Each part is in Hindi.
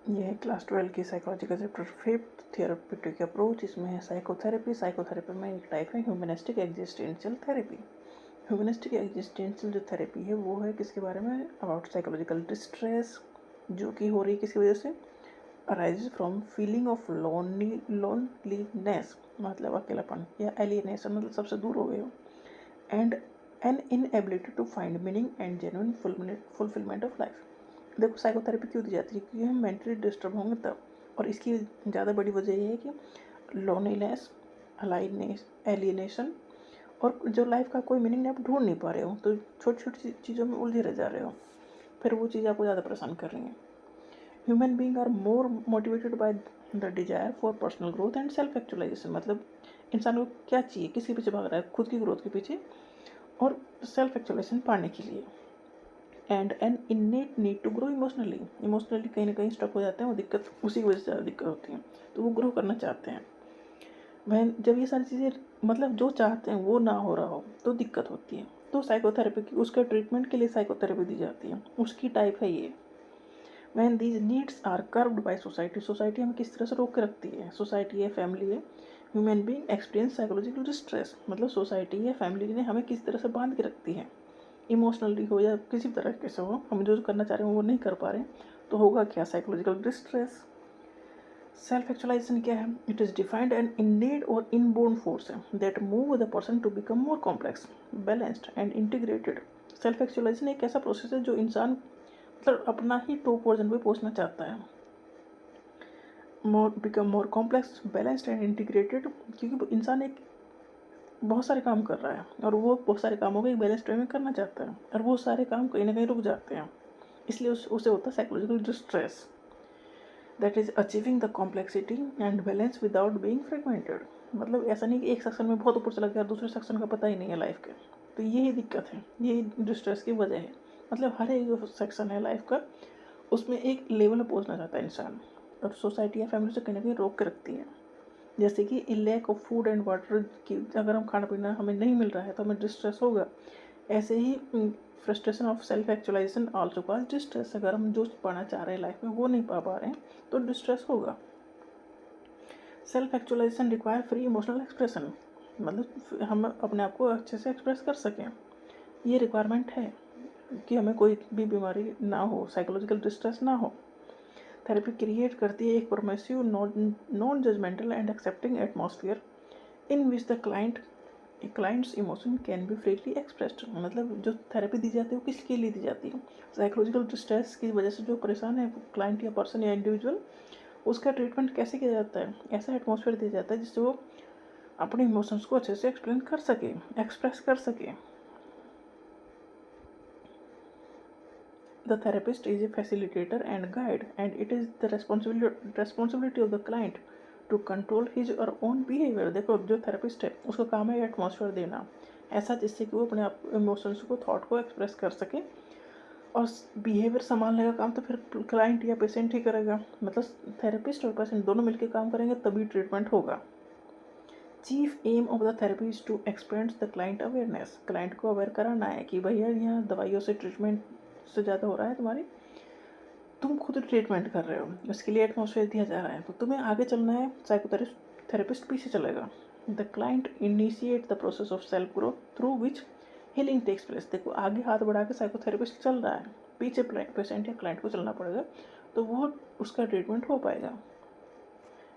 ये है क्लास 12 की साइकोलॉजी का चैप्टर 5 थेरेप्यूटिक अप्रोच। इसमें है साइकोथेरेपी। साइकोथेरेपी में एक टाइप है humanistic existential therapy. Humanistic existential जो थेरेपी है वो है किसके बारे में, अबाउट साइकोलॉजिकल डिस्ट्रेस जो कि हो रही है किसकी वजह से, arise from feeling of loneliness, मतलब अकेलापन, या एलियनेशन मतलब सबसे दूर हो गए हो, and an inability to find meaning and genuine fulfilment of life. देखो साइकोथेरेपी क्यों दी जाती है, क्योंकि हम मेंटली डिस्टर्ब होंगे तब, और इसकी ज़्यादा बड़ी वजह ये है कि लोनलीनेस, एलियनेशन, और जो लाइफ का कोई मीनिंग आप ढूंढ नहीं पा रहे हो, तो छोटी छोटी चीज़ों में उलझे रह जा रहे हो, फिर वो चीज़ आपको ज़्यादा परेशान कर रही हैं। Human being are more motivated by the desire for personal growth and self actualisation, मतलब इंसान को क्या चाहिए, किसके पीछे भाग रहा है, खुद की ग्रोथ के पीछे और सेल्फ एक्चुअलाइजेशन पाने के लिए। And an innate need to grow emotionally कहीं ना कहीं स्टक हो जाते हैं, वो दिक्कत उसी की वजह से ज़्यादा दिक्कत होती है, तो वो ग्रो करना चाहते हैं। वह जब ये सारी चीज़ें मतलब जो चाहते हैं वो ना हो रहा हो तो दिक्कत होती है, तो साइकोथेरेपी की उसके ट्रीटमेंट के लिए साइकोथेरेपी दी जाती है, उसकी टाइप है ये। When these needs are curbed by society, society हमें किस तरह से रोक के रखती है, सोसाइटी है, फैमिली है, human being experience psychological distress, मतलब सोसाइटी या फैमिली ने हमें किस तरह से बांध के रखती है, इमोशनली हो या किसी तरह के से हो, हम जो करना चाह रहे हैं वो नहीं कर पा रहे, तो होगा क्या, साइकोलॉजिकल डिस्ट्रेस। सेल्फ एक्चुअलाइजेशन क्या है, it is defined an innate और इनबोर्न फोर्स है that move the person to become more complex, balanced and integrated. Self actualisation एक ऐसा प्रोसेस है जो इंसान मतलब अपना ही टॉप वर्जन पे पहुंचना चाहता है, become more complex, balanced and integrated, क्योंकि इंसान एक बहुत सारे काम कर रहा है और वो बहुत सारे कामों को एक बैलेंस्ड वे में करना चाहता है, और वो सारे काम कहीं ना कहीं रुक जाते हैं, इसलिए उसे होता है psychological distress. That is achieving the complexity and balance without being fragmented, मतलब ऐसा नहीं कि एक सेक्शन में बहुत ऊपर चला गया और दूसरे सेक्शन का पता ही नहीं है लाइफ के, तो यही दिक्कत है, यही डिस्ट्रेस की वजह है। मतलब हर एक जो सेक्शन है लाइफ का उसमें एक लेवल में पहुंचना चाहता है इंसान, और सोसाइटी या फैमिली से कहीं ना कहीं रोक के रखती है। जैसे कि lack of food and water की, अगर हम खाना पीना हमें नहीं मिल रहा है तो हमें डिस्ट्रेस होगा, ऐसे ही frustration of self actualization also cause distress, अगर हम जो पाना चाह रहे हैं लाइफ में वो नहीं पा रहे हैं तो डिस्ट्रेस होगा। Self actualisation require free emotional expression, मतलब हम अपने आप को अच्छे से एक्सप्रेस कर सकें, ये रिक्वायरमेंट है कि हमें कोई भी बीमारी ना हो, साइकोलॉजिकल डिस्ट्रेस ना हो। थेरेपी क्रिएट करती है एक permissive, non judgemental and accepting atmosphere in which the client's emotion can be freely expressed, मतलब जो थेरेपी दी जाती है वो किसके लिए दी जाती है, साइकोलॉजिकल डिस्ट्रेस की वजह से जो परेशान है क्लाइंट या पर्सन या इंडिविजुअल, उसका ट्रीटमेंट कैसे किया जाता है, ऐसा एटमॉस्फेयर दिया जाता है जिससे वो अपने इमोशंस को अच्छे से एक्सप्लेन कर सके, एक्सप्रेस कर सके। The therapist is a facilitator and guide, and it is the responsibility of the client to control his or own behavior। देखो जो थेरेपिस्ट है उसका काम है एटमॉस्फेयर देना ऐसा जिससे कि वो अपने आप इमोशंस को, थॉट को एक्सप्रेस कर सके, और बिहेवियर संभालने का काम तो फिर क्लाइंट या पेशेंट ही करेगा, मतलब थेरेपिस्ट और पेशेंट दोनों मिलकर काम करेंगे तभी ट्रीटमेंट होगा। Chief aim of the therapy is to expand the client awareness, client को अवेयर कराना है कि भैया यहाँ दवाइयों से ट्रीटमेंट से ज़्यादा हो रहा है तुम्हारी, तुम खुद ट्रीटमेंट कर रहे हो, उसके लिए एटमॉस्फेयर दिया जा रहा है, तो तुम्हें आगे चलना है, साइकोथेरेपिस्ट पीछे चलेगा। The client initiate the process of self growth through which healing takes place, देखो आगे हाथ बढ़ा के साइकोथेरेपिस्ट चल रहा है, पीछे पेशेंट या क्लाइंट को चलना पड़ेगा, तो वो उसका ट्रीटमेंट हो पाएगा।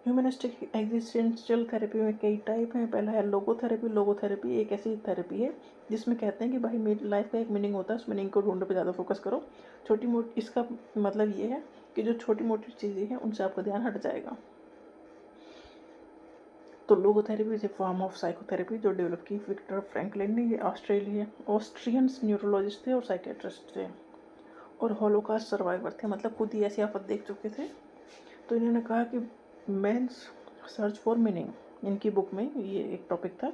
ह्यूमनिस्टिक एग्जिस्टेंशियल थेरेपी में कई टाइप हैं। पहला है लोगोथेरेपी। लोगोथेरेपी एक ऐसी थेरेपी है जिसमें कहते हैं कि भाई मेरी लाइफ का एक मीनिंग होता है, उस मीनिंग को ढूंढने पे ज़्यादा फोकस करो। छोटी मोटी, इसका मतलब ये है कि जो छोटी मोटी चीज़ें हैं उनसे आपका ध्यान हट जाएगा। तो logotherapy is a form of psychotherapy जो डेवलप की विक्टर फ्रैंकलिन ने, ये ऑस्ट्रियंस न्यूरोलॉजिस्ट थे और साइकेट्रिस्ट थे, और हॉलोकास्ट सर्वाइवर थे, मतलब खुद ही ऐसी आफत देख चुके थे। तो इन्होंने कहा कि मैंस सर्च फॉर मीनिंग, इनकी बुक में ये एक टॉपिक था,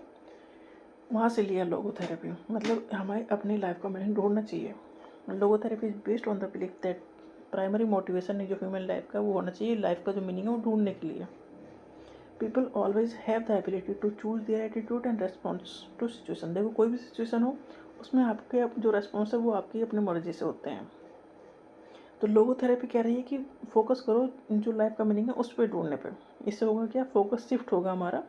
वहाँ से लिया लोगोथेरेपी, मतलब हमें अपनी लाइफ का मीनिंग ढूंढना चाहिए। Logotherapy is based on the belief that primary motivation है जो ह्यूमन लाइफ का वो होना चाहिए, लाइफ का जो मीनिंग है वो ढूंढने के लिए। People always have the ability to choose their attitude and response to situation, देखो कोई भी सिचुएशन हो उसमें आपके जो रेस्पॉन्स है वो आपकी अपनी मर्जी से होते हैं। तो लोगोथेरेपी कह रही है कि फोकस करो जो लाइफ का मीनिंग है उस पर ढूंढने पे। इससे होगा क्या, फोकस शिफ्ट होगा हमारा,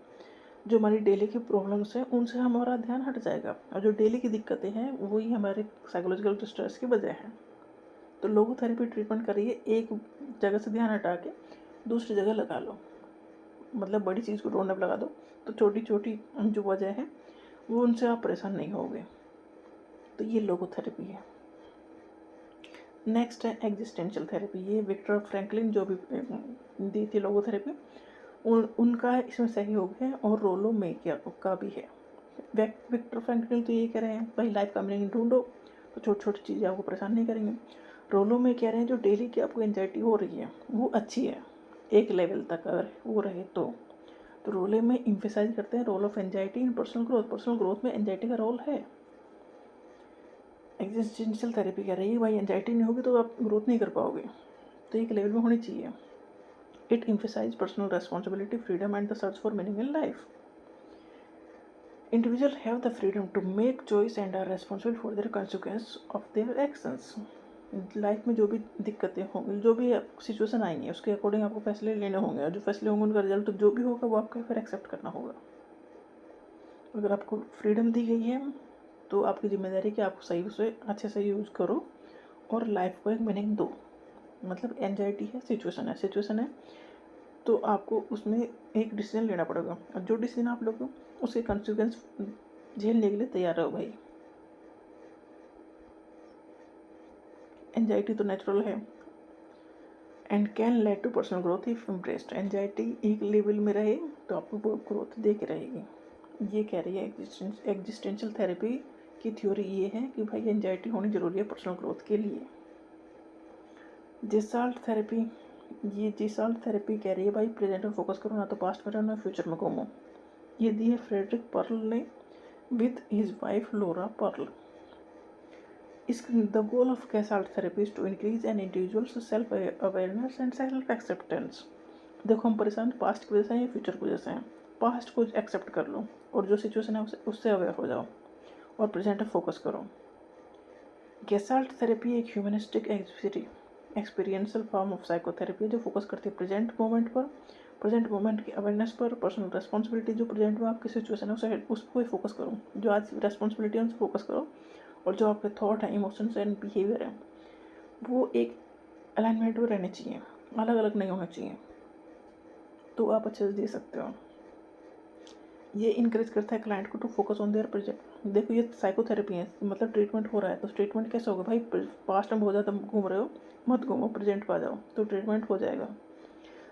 जो हमारी डेली की प्रॉब्लम्स हैं उनसे हमारा ध्यान हट जाएगा, और जो डेली की दिक्कतें हैं वही हमारे साइकोलॉजिकल स्ट्रेस की वजह है। तो लोगोथेरेपी ट्रीटमेंट कर रही है एक जगह से ध्यान हटा के दूसरी जगह लगा लो, मतलब बड़ी चीज़ को ढूंढने पर लगा दो, तो छोटी छोटी जो वजह है वो उनसे आप परेशान नहीं होगे। तो ये लोगोथेरेपी है। नेक्स्ट है एग्जिस्टेंशियल थेरेपी। ये विक्टर फ्रैंकलिन जो भी दी थी लोगोथेरेपी, उनका इसमें सहयोग है, और रोलो में का भी है। विक्टर फ्रैंकलिन तो ये कह रहे हैं भाई लाइफ का मीनिंग ढूंढो, तो छोटी छोटी चीज़ें आपको परेशान नहीं करेंगे। रोलो में कह रहे हैं जो डेली की आपको एंजाइटी हो रही है वो अच्छी है, एक लेवल तक अगर वो रहे तो रोले में इम्फेसाइज करते हैं role of anxiety in personal growth. Personal growth में एंजाइटी का रोल है। एग्जिस्टेंशियल थेरेपी कह रही है भाई एंजाइटी नहीं होगी तो आप ग्रोथ नहीं कर पाओगे, तो एक लेवल में होनी चाहिए। It emphasise personal responsibility, freedom and the search for meaning in life. Individual have the freedom to make choice and are responsible for their consequence of their actions. Life में जो भी दिक्कतें होंगी, जो भी सिचुएशन आएंगी, उसके अकॉर्डिंग आपको फैसले लेने होंगे, और जो फैसले होंगे उनका रिजल्ट जो भी होगा वो आपको फिर एक्सेप्ट करना होगा। अगर आपको फ्रीडम दी गई है तो आपकी जिम्मेदारी कि आप सही उसे अच्छे से यूज़ करो और लाइफ को एक मीनिंग दो। मतलब एंजाइटी है, सिचुएशन है तो आपको उसमें एक डिसीजन लेना पड़ेगा, और जो डिसीजन आप लोगे उसके कॉन्सिक्वेंस झेलने के लिए तैयार रहो भाई। एंजाइटी तो नेचुरल है and can lead to personal growth if embraced. Anxiety एक लेवल में रहे तो आपको ग्रोथ दे के रहेगी। ये कह रही है एग्जिस्टेंशियल थेरेपी की थ्योरी ये है कि भाई एंजाइटी होनी जरूरी है पर्सनल ग्रोथ के लिए। जेसाल्ट थेरेपी कह रही है भाई प्रेजेंट में फोकस करो, ना तो पास्ट में रहो ना फ्यूचर में घूमो। ये दी है फ्रेडरिक पर्ल ने with his wife Laura Perl. The goal of Gestalt therapy is to increase an individual's self awareness and self acceptance. देखो हम परेशान पास्ट की वजह से हैं या फ्यूचर की वजह से हैं, पास्ट को एक्सेप्ट कर लो और जो सिचुएशन है उससे अवेयर हो जाओ और प्रेजेंट में फोकस करो। गेसाल्ट थेरेपी एक humanistic experiential form of psychotherapy है जो फोकस करती है प्रेजेंट मोमेंट पर, प्रेजेंट मोमेंट की अवेयरनेस पर, पर्सनल रेस्पॉन्सिबिलिटी, जो प्रेजेंट में आपकी सिचुएशन है उस पर फोकस करो, जो आज रेस्पॉन्सिबिलिटी है उन पर फोकस करो, और जो आपके थॉट हैं, इमोशंस एंड बिहेवियर है वो एक अलाइनमेंट में रहने चाहिए, अलग अलग नहीं होना चाहिए, तो आप अच्छे से दे सकते हो। ये इनकरेज करता है क्लाइंट को to focus on their present. देखो ये साइकोथेरेपी है, मतलब ट्रीटमेंट हो रहा है, तो ट्रीटमेंट कैसे होगा भाई, पास्ट में बहुत ज़्यादा घूम रहे हो मत घूमो, प्रेजेंट पर आ जाओ तो ट्रीटमेंट हो जाएगा।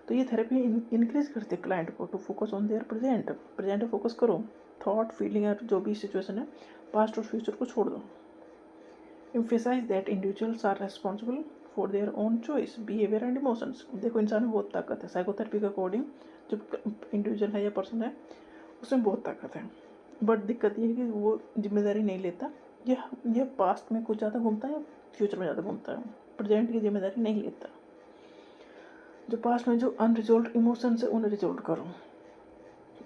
तो ये थेरेपी इनक्रीज करती है क्लाइंट को to focus on their present में फोकस करो, थॉट फीलिंग और जो भी सिचुएशन है पास्ट और फ्यूचर को छोड़ दो। Emphasise that individuals are responsible for their own choice, behaviour and emotions. देखो इंसान में बहुत ताकत है, साइकोथेरेपी के अकॉर्डिंग जो इंडिविजुअल है या पर्सन है उसमें बहुत ताकत है, बट दिक्कत ये है कि वो जिम्मेदारी नहीं लेता, ये पास्ट में कुछ ज़्यादा घूमता है या फ्यूचर में ज़्यादा घूमता है, प्रेजेंट की जिम्मेदारी नहीं लेता। जो पास्ट में जो अनरिजोल्व इमोशंस है उन्हें रिजोल्व करो।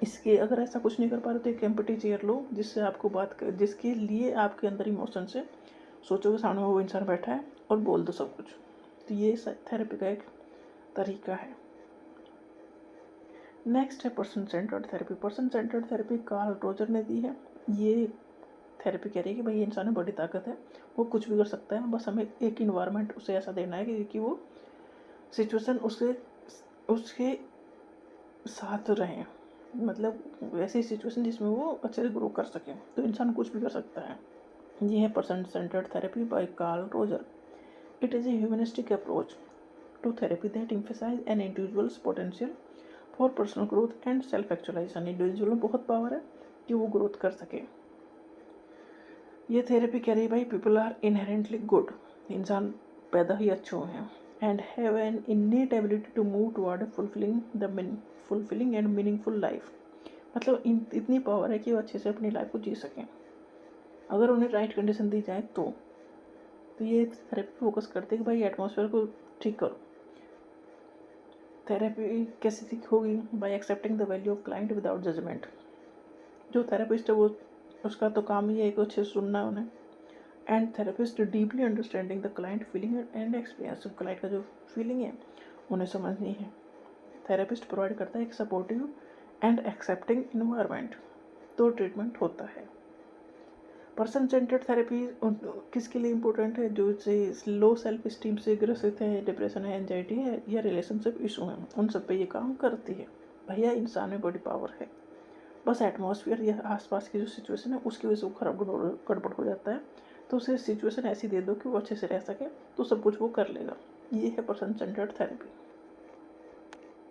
इसके अगर ऐसा कुछ नहीं कर पा रहे तो एक एम्पैथी चेयर लो जिससे आपको जिसके लिए आपके अंदर इमोशंस है, सोचो कि सामने वो इंसान बैठा है और बोल दो सब कुछ। तो ये थेरेपी का एक तरीका है। नेक्स्ट है person centred therapy. Person centred therapy Carl Roger ने दी है। ये थेरेपी कह रही है कि भाई ये इंसान में बड़ी ताकत है, वो कुछ भी कर सकता है, बस हमें एक इन्वायरमेंट उसे ऐसा देना है कि वो सिचुएशन उसके साथ रहें, मतलब वैसी सिचुएशन जिसमें वो अच्छे से ग्रो कर सके, तो इंसान कुछ भी कर सकता है। ये है person centred therapy by Carl Roger. It is a humanistic approach to therapy that emphasise an individual's potential for personal growth and self actualisation. Individual में बहुत पावर है कि वो ग्रोथ कर सके। ये थेरेपी कह रही है भाई पीपल आर इनहेरेंटली गुड, इंसान पैदा ही अच्छे हुए हैं, and have an innate ability to move toward fulfilling and meaningful life. मतलब इतनी पावर है कि वो अच्छे से अपनी लाइफ को जी सकें अगर उन्हें राइट कंडीशन दी जाए तो ये थेरेपी फोकस करते हैं कि भाई एटमॉस्फेयर को ठीक करो। थेरेपी कैसे ठीक होगी, by accepting the value of client without judgement. जो थेरेपिस्ट है वो उसका तो काम ही है कि अच्छे से सुनना है उन्हें, and therapist deeply understanding the client feeling and experience, client का जो फीलिंग है उन्हें समझनी है। थेरेपिस्ट प्रोवाइड करता है एक सपोर्टिव एंड एक्सेप्टिंग इन्वायरमेंट, तो ट्रीटमेंट होता है। पर्सन सेंटर्ड थेरेपी किसके लिए इंपॉर्टेंट है? जो से लो सेल्फ स्टीम से ग्रसित है, डिप्रेशन है, एंजाइटी है या रिलेशनशिप इशू है, उन सब पे ये काम करती है। भैया इंसान में बड़ी पावर है, बस एटमॉस्फेयर या आसपास की जो सिचुएशन है उसकी वजह से वो खराब गड़बड़ हो जाता है। तो उसे सिचुएशन ऐसी दे दो कि वो अच्छे से रह सके, तो सब कुछ वो कर लेगा। ये है पर्सन सेंटर्ड थेरेपी।